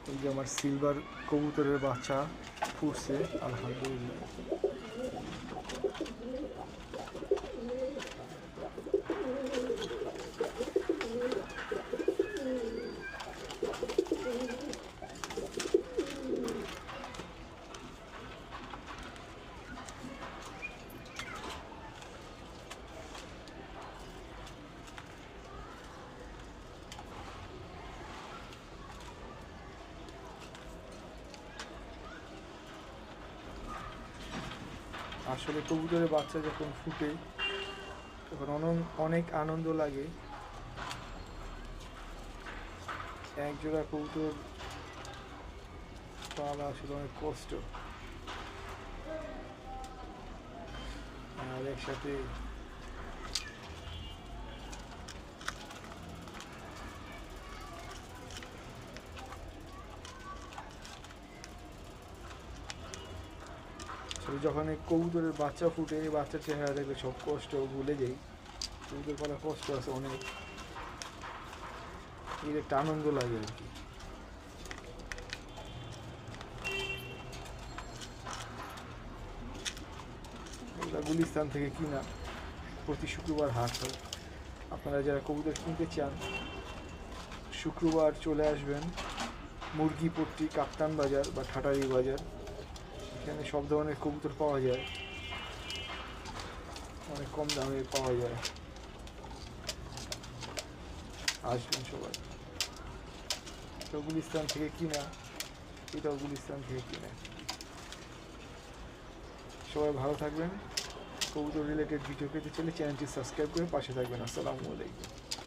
এই যে আমার সিলভার কবুতরের বাচ্চা ফুটছে আলহামদুলিল্লাহ। আসলে কবুতরের বাচ্চা যখন ফুটে তখন অনেক আনন্দ লাগে। এক জোড়া কবুতর পালা আসলে অনেক কষ্ট, আর একসাথে যখন এই কবুতরের বাচ্চা ফুটে, বাচ্চার চেহারা দেখলে সব কষ্ট ভুলে যাই। কবুতর পালা কষ্ট আছে অনেক, এর একটা আনন্দ লাগে আর কি। এগুলা গুলিস্তান থেকে কিনা, প্রতি শুক্রবার হাট হয়। আপনারা যারা কবুতর কিনতে চান শুক্রবার চলে আসবেন মুরগিপট্টি কাপ্তান বাজার বা ঠাটারি বাজার। এখানে সব ধরনের কবুতর পাওয়া যায়, অনেক কম দামে পাওয়া যায়। আসবেন সবাই। এটাও গুলিস্তান থেকে কিনা, এটাও গুলিস্তান থেকে কিনা। সবাই ভালো থাকবেন। কবুতর রিলেটেড ভিডিও পেতে চাইলে চ্যানেলটি সাবস্ক্রাইব করে পাশে থাকবেন। আসসালামু আলাইকুম।